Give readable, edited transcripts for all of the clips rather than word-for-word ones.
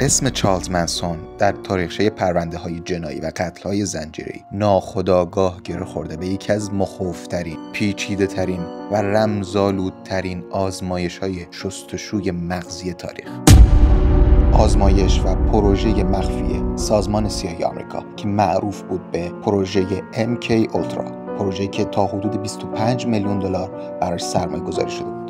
اسم چارلز منسون در تاریخچه پرونده‌های جنایی و قتل‌های زنجیره‌ای ناخودآگاه گره خورده به یکی از مخوف‌ترین، پیچیده‌ترین و رمزآلودترین آزمایش‌های شستشوی مغزی تاریخ. آزمایش و پروژه مخفی سازمان سیاهی آمریکا که معروف بود به پروژه MK اولترا، پروژه‌ای که تا حدود 25 میلیون دلار براش سرمایه‌گذاری شده بود.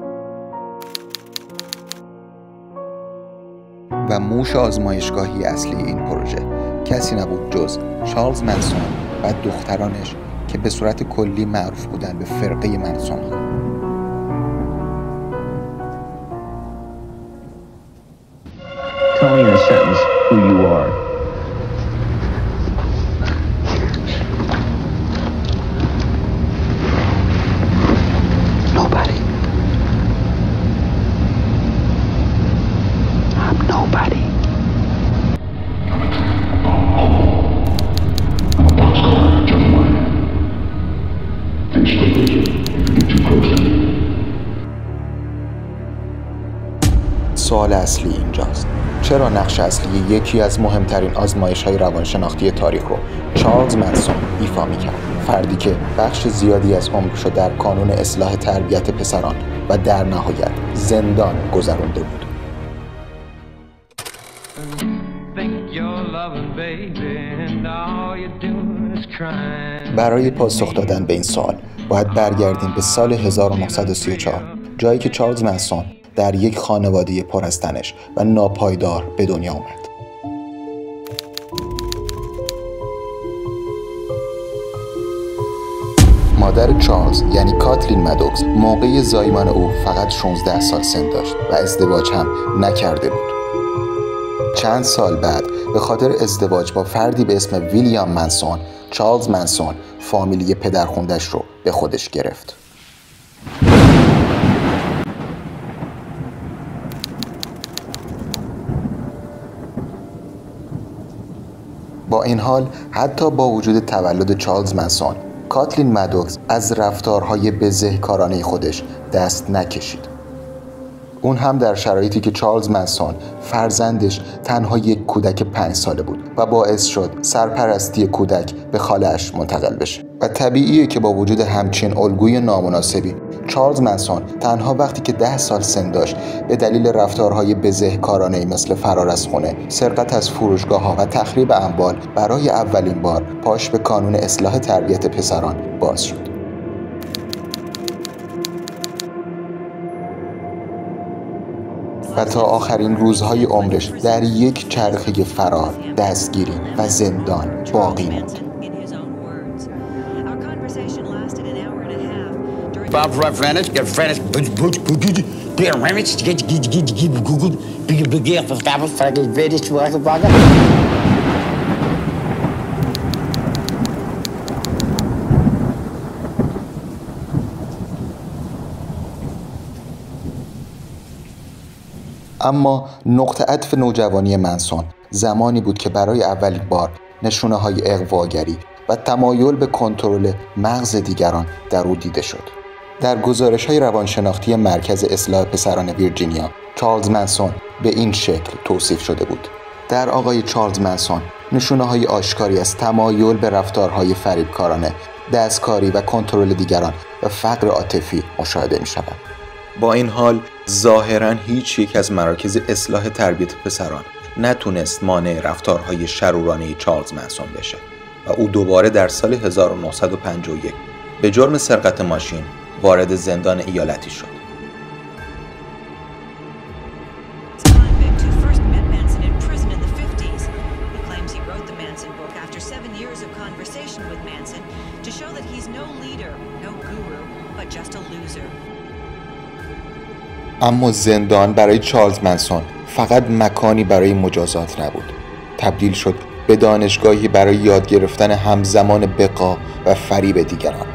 و موش آزمایشگاهی اصلی این پروژه کسی نبود جز چارلز منسون و دخترانش که به صورت کلی معروف بودن به فرقه منسون ها. Tell me in a sentence who you are. Nobody. I'm nobody. سوال اصلی اینجاست: چرا نقش اصلی یکی از مهمترین آزمایش‌های روانشناختی تاریخ رو چارلز منسون ایفا می‌کرد؟ فردی که بخش زیادی از عمرش رو در کانون اصلاح تربیت پسران و در نهایت زندان گذرانده بود. برای پاسخ دادن به این سوال باید برگردیم به سال 1934، جایی که چارلز منسون در یک خانواده پر از تنش و ناپایدار به دنیا آمد. مادر چارلز یعنی کاتلین مادوکس موقع زایمان او فقط 16 سال سن داشت و ازدواج هم نکرده بود. چند سال بعد به خاطر ازدواج با فردی به اسم ویلیام منسون، چارلز منسون فامیلی پدرخوندش رو به خودش گرفت. با این حال حتی با وجود تولد چارلز منسون، کاتلین مادوکس از رفتارهای بزهکارانه خودش دست نکشید. اون هم در شرایطی که چارلز منسون فرزندش تنها یک کودک 5 ساله بود و باعث شد سرپرستی کودک به خاله‌اش منتقل بشه. و طبیعیه که با وجود همچین الگوی نامناسبی چارلز منسون تنها وقتی که 10 سال سن داشت به دلیل رفتارهای بزهکارانه مثل فرار از خونه، سرقت از فروشگاه‌ها و تخریب اموال برای اولین بار پاش به کانون اصلاح تربیت پسران باز شد. و تا آخرین روزهای عمرش در یک چرخه فرار، دستگیری و زندان باقی موند. اما نقطه عطف نوجوانی منسون زمانی بود که برای اولین بار نشونه‌های اغواگری و تمایل به کنترل مغز دیگران در او دیده شد. در گزارش‌های روانشناختی مرکز اصلاح پسران ویرجینیا، چارلز منسون به این شکل توصیف شده بود: در آقای چارلز منسون نشونه‌های آشکاری از تمایل به رفتارهای فریبکارانه، دستکاری و کنترل دیگران و فقر عاطفی مشاهده می‌شود. با این حال ظاهراً هیچ یک از مراکز اصلاح تربیت پسران نتونست مانع رفتارهای شرورانه چارلز منسون بشه و او دوباره در سال 1951 به جرم سرقت ماشین وارد زندان ایالتی شد. اما زندان برای چارلز منسون فقط مکانی برای مجازات نبود، تبدیل شد به دانشگاهی برای یاد گرفتن همزمان بقا و فریب دیگران.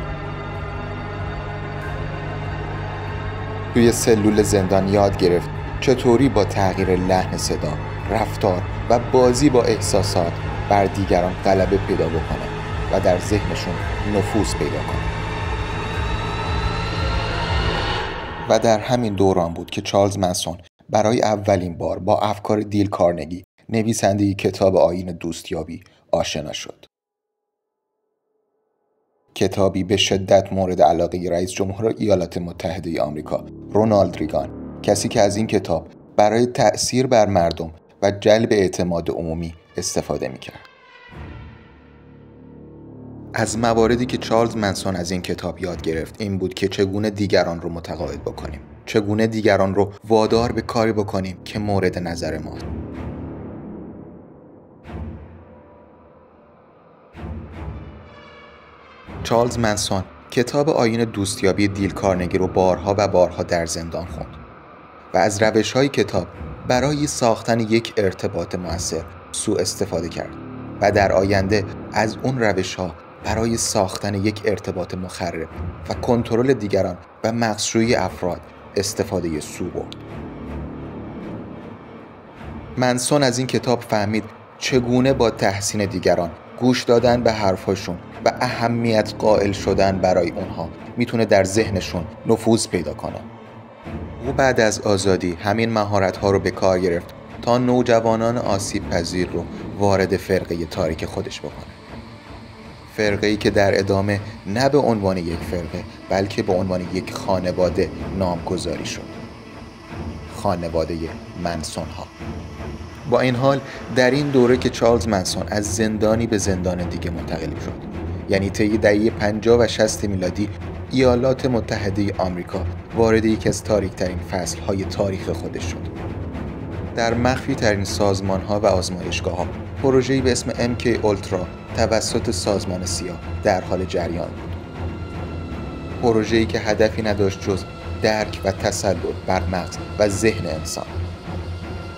توی سلول زندان یاد گرفت چطوری با تغییر لحن صدا، رفتار و بازی با احساسات بر دیگران غلبه پیدا بکنه و در ذهنشون نفوذ پیدا کنه. و در همین دوران بود که چارلز منسون برای اولین بار با افکار دیل کارنگی نویسنده کتاب آیین دوستیابی آشنا شد. کتابی به شدت مورد علاقه رئیس جمهور ایالات متحده آمریکا رونالد ریگان، کسی که از این کتاب برای تأثیر بر مردم و جلب اعتماد عمومی استفاده می‌کرد. از مواردی که چارلز منسون از این کتاب یاد گرفت این بود که چگونه دیگران رو متقاعد بکنیم، چگونه دیگران رو وادار به کاری بکنیم که مورد نظر ماست. چارلز منسون کتاب آیین دوستیابی دیل کارنگی رو بارها و بارها در زندان خوند و از روش‌های کتاب برای ساختن یک ارتباط مؤثر سوء استفاده کرد و در آینده از اون روش‌ها برای ساختن یک ارتباط مخرب و کنترل دیگران و مغزشویی افراد استفاده سوء برد. منسون از این کتاب فهمید چگونه با تحسین دیگران، گوش دادن به حرفاشون و اهمیت قائل شدن برای اونها میتونه در ذهنشون نفوذ پیدا کنه. او بعد از آزادی همین مهارت‌ها رو به کار گرفت تا نوجوانان آسیب پذیر رو وارد فرقه تاریک خودش بکنه. فرقه‌ای که در ادامه نه به عنوان یک فرقه بلکه به عنوان یک خانواده نامگذاری شد. خانواده منسون‌ها. با این حال در این دوره که چارلز منسون از زندانی به زندان دیگه منتقل شد، یعنی طی دهه 50 و 60 میلادی، ایالات متحده آمریکا وارد یکی از تاریک‌ترین فصل‌های تاریخ خودش شد. در مخفی ترین سازمان‌ها و آزمایشگاه‌ها پروژه‌ای به اسم MK اولترا توسط سازمان سیا در حال جریان بود. پروژه‌ای که هدفی نداشت جز درک و تسلط بر مغز و ذهن انسان.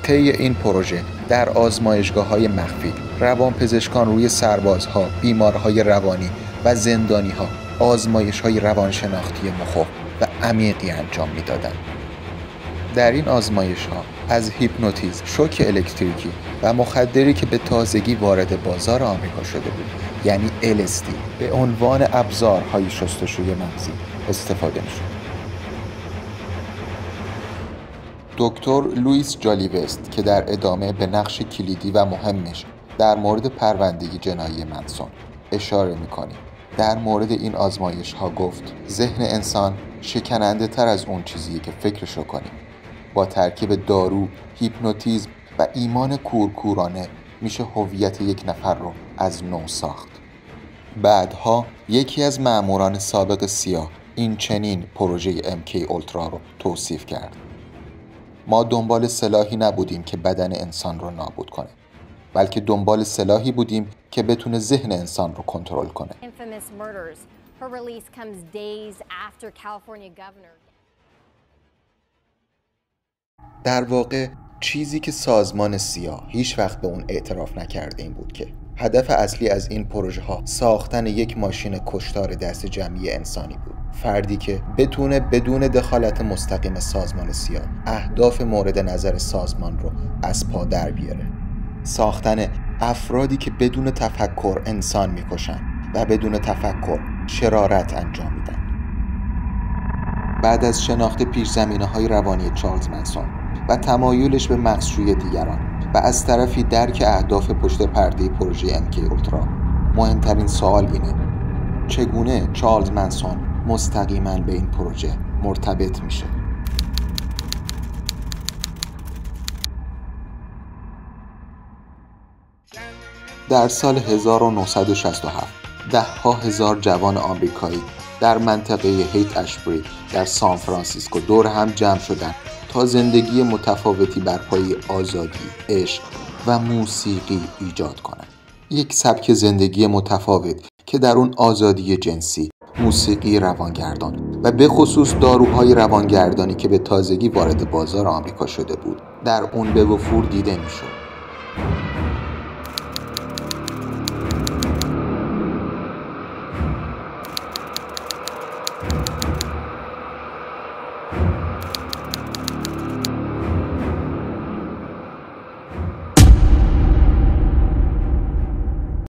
طی این پروژه در آزمایشگاه‌های مخفی روانپزشکان روی سربازها، بیمارهای روانی و زندانی‌ها آزمایش‌های روانشناختی مخوف و عمیقی انجام می‌دادند. در این آزمایش‌ها از هیپنوتیزم، شوک الکتریکی و مخدری که به تازگی وارد بازار آمریکا شده بود، یعنی LSD، به عنوان ابزارهای شستشوی مغزی استفاده می‌شد. دکتر لوئیس جالی وست که در ادامه به نقش کلیدی و مهمش در مورد پرونده جنایی منسون اشاره می‌کنه، در مورد این آزمایش‌ها گفت ذهن انسان شکننده تر از اون چیزیه که فکرشو کنیم. با ترکیب دارو، هیپنوتیزم و ایمان کورکورانه میشه هویت یک نفر رو از نو ساخت. بعدها یکی از مأموران سابق سیا این چنین پروژه MK اولترا رو توصیف کرد: ما دنبال سلاحی نبودیم که بدن انسان رو نابود کنه، بلکه دنبال سلاحی بودیم که بتونه ذهن انسان رو کنترل کنه. در واقع چیزی که سازمان سیا هیچ وقت به اون اعتراف نکرده این بود که هدف اصلی از این پروژه ها ساختن یک ماشین کشتار دست جمعی انسانی بود. فردی که بتونه بدون دخالت مستقیم سازمان سیا اهداف مورد نظر سازمان رو از پا در بیاره. ساختن افرادی که بدون تفکر انسان میکشن و بدون تفکر شرارت انجام میدن. بعد از شناخت پیش‌زمینه‌های روانی چارلز منسون و تمایلش به مغزشویی دیگران و از طرفی درک اهداف پشت پرده پروژه MK اولترا، مهمترین سوال اینه: چگونه چارلز منسون مستقیما به این پروژه مرتبط میشه؟ در سال 1967 ده‌ها هزار جوان آمریکایی در منطقه هیت اشبری در سان فرانسیسکو دور هم جمع شدند تا زندگی متفاوتی بر پایه آزادی، عشق و موسیقی ایجاد کنند. یک سبک زندگی متفاوت که در اون آزادی جنسی، موسیقی روانگردان و به خصوص داروهای روانگردانی که به تازگی وارد بازار آمریکا شده بود، در اون به وفور دیده میشد.